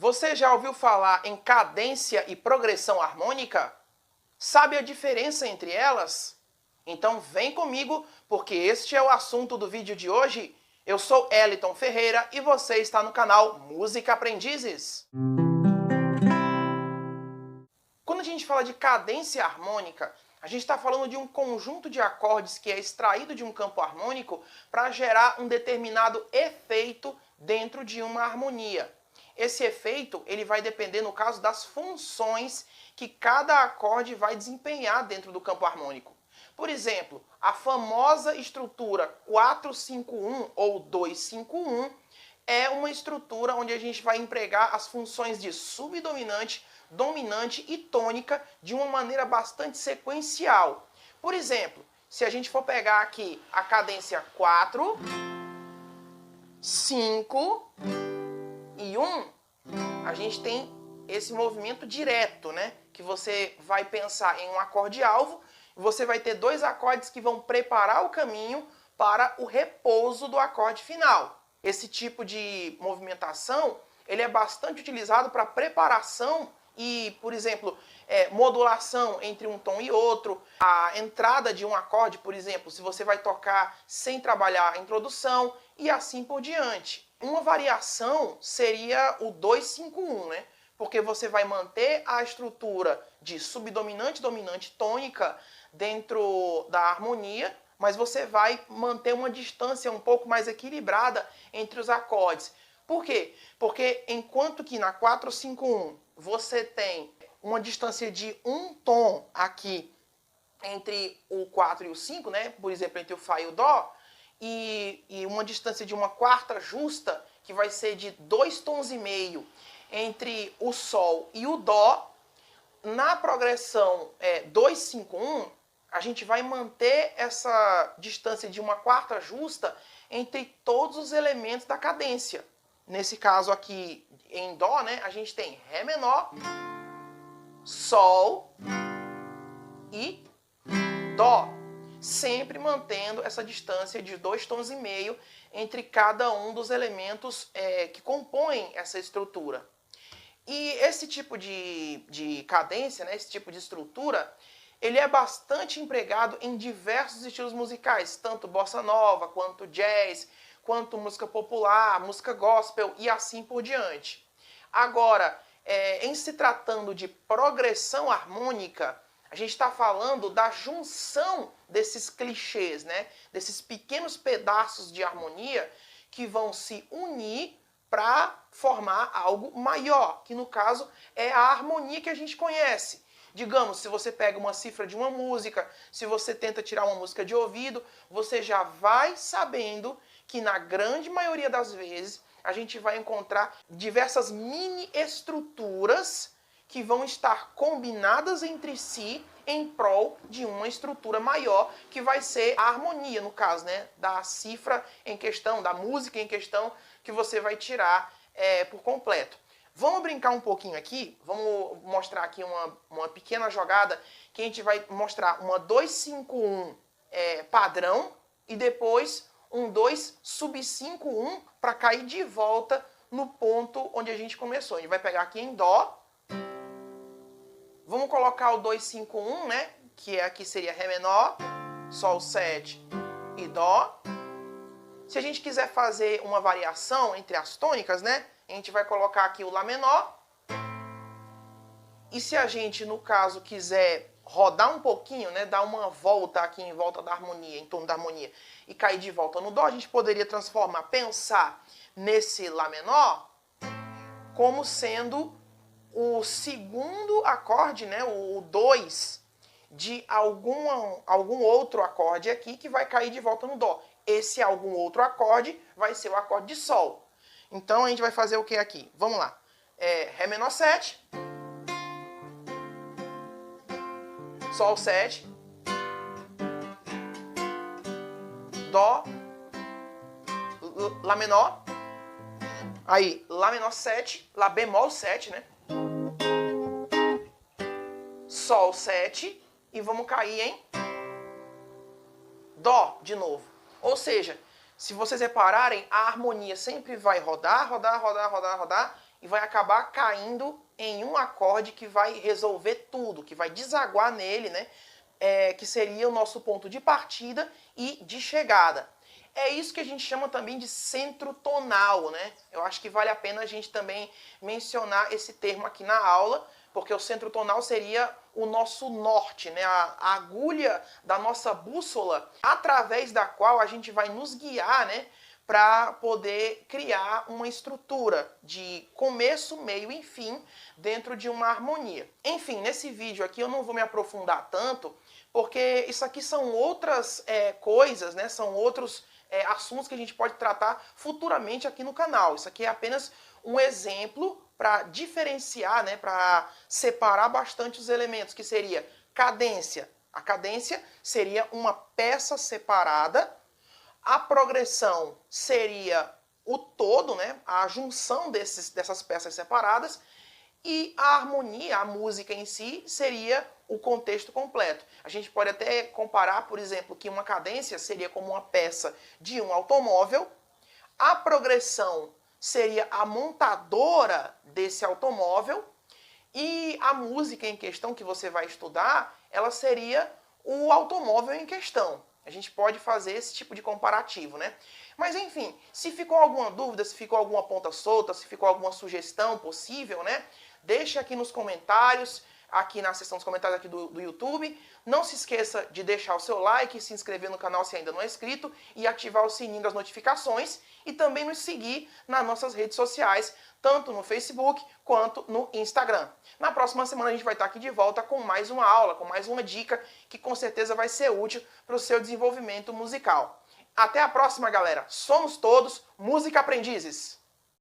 Você já ouviu falar em cadência e progressão harmônica? Sabe a diferença entre elas? Então vem comigo, porque este é o assunto do vídeo de hoje. Eu sou Eliton Ferreira e você está no canal Música Aprendizes. Quando a gente fala de cadência harmônica, a gente está falando de um conjunto de acordes que é extraído de um campo harmônico para gerar um determinado efeito dentro de uma harmonia. Esse efeito ele vai depender, no caso, das funções que cada acorde vai desempenhar dentro do campo harmônico. Por exemplo, a famosa estrutura 4-5-1 ou 2-5-1 é uma estrutura onde a gente vai empregar as funções de subdominante, dominante e tônica de uma maneira bastante sequencial. Por exemplo, se a gente for pegar aqui a cadência 4, 5 e 1, a gente tem esse movimento direto, né? Que você vai pensar em um acorde-alvo, você vai ter dois acordes que vão preparar o caminho para o repouso do acorde final. Esse tipo de movimentação, ele é bastante utilizado para preparação e, por exemplo, modulação entre um tom e outro, a entrada de um acorde, por exemplo, se você vai tocar sem trabalhar a introdução e assim por diante. Uma variação seria o 2-5-1, né? Porque você vai manter a estrutura de subdominante, dominante, tônica dentro da harmonia, mas você vai manter uma distância um pouco mais equilibrada entre os acordes. Por quê? Porque enquanto que na 4-5-1 você tem uma distância de um tom aqui entre o 4 e o 5, né? Por exemplo, entre o Fá e o Dó, e uma distância de uma quarta justa, que vai ser de 2 tons e meio entre o Sol e o Dó. Na progressão 2-5-1, a gente vai manter essa distância de uma quarta justa entre todos os elementos da cadência. Nesse caso aqui, em Dó, né, a gente tem Ré menor, Sol e Dó, sempre mantendo essa distância de 2 tons e meio entre cada um dos elementos que compõem essa estrutura. E esse tipo de cadência, né, esse tipo de estrutura, ele é bastante empregado em diversos estilos musicais, tanto bossa nova, quanto jazz, quanto música popular, música gospel e assim por diante. Agora, em se tratando de progressão harmônica, a gente está falando da junção desses clichês, né? Desses pequenos pedaços de harmonia que vão se unir para formar algo maior, que no caso é a harmonia que a gente conhece. Digamos, se você pega uma cifra de uma música, se você tenta tirar uma música de ouvido, você já vai sabendo que na grande maioria das vezes a gente vai encontrar diversas mini estruturas que vão estar combinadas entre si em prol de uma estrutura maior, que vai ser a harmonia, no caso, né, da cifra em questão, da música em questão, que você vai tirar por completo. Vamos brincar um pouquinho aqui, vamos mostrar aqui uma pequena jogada, que a gente vai mostrar uma 2-5-1 padrão, e depois um 2-5-1 para cair de volta no ponto onde a gente começou. A gente vai pegar aqui em Dó, vamos colocar o 2-5-1, né? Que aqui seria Ré menor, Sol 7 e Dó. Se a gente quiser fazer uma variação entre as tônicas, né? A gente vai colocar aqui o Lá menor. E se a gente, no caso, quiser rodar um pouquinho, né? Dar uma volta aqui em volta da harmonia, em torno da harmonia, e cair de volta no Dó, a gente poderia pensar nesse Lá menor como sendo o segundo acorde, né, o 2, de algum outro acorde aqui que vai cair de volta no Dó. Esse algum outro acorde vai ser o acorde de Sol. Então a gente vai fazer o que aqui? Vamos lá. Ré menor 7, Sol 7, Dó, Lá menor, aí Lá menor 7, Lá bemol 7, né? Sol 7 e vamos cair em Dó de novo. Ou seja, se vocês repararem, a harmonia sempre vai rodar, rodar, rodar, rodar, rodar e vai acabar caindo em um acorde que vai resolver tudo, que vai desaguar nele, né? Que seria o nosso ponto de partida e de chegada. É isso que a gente chama também de centro tonal, né? Eu acho que vale a pena a gente também mencionar esse termo aqui na aula, porque o centro tonal seria o nosso norte, né? A agulha da nossa bússola, através da qual a gente vai nos guiar, né? Para poder criar uma estrutura de começo, meio e fim dentro de uma harmonia. Enfim, nesse vídeo aqui eu não vou me aprofundar tanto, porque isso aqui são outras coisas, né? São outros assuntos que a gente pode tratar futuramente aqui no canal. Isso aqui é apenas um exemplo para diferenciar, né? Para separar bastante os elementos, que seria cadência. A cadência seria uma peça separada. A progressão seria o todo, né? A junção dessas peças separadas. E a harmonia, a música em si, seria o contexto completo. A gente pode até comparar, por exemplo, que uma cadência seria como uma peça de um automóvel. A progressão seria a montadora desse automóvel. E a música em questão que você vai estudar, ela seria o automóvel em questão. A gente pode fazer esse tipo de comparativo, né? Mas enfim, se ficou alguma dúvida, se ficou alguma ponta solta, se ficou alguma sugestão possível, né? Deixa aqui nos comentários, aqui na seção dos comentários aqui do YouTube. Não se esqueça de deixar o seu like, se inscrever no canal se ainda não é inscrito e ativar o sininho das notificações e também nos seguir nas nossas redes sociais, tanto no Facebook quanto no Instagram. Na próxima semana a gente vai estar aqui de volta com mais uma aula, com mais uma dica que com certeza vai ser útil para o seu desenvolvimento musical. Até a próxima, galera. Somos todos Música Aprendizes.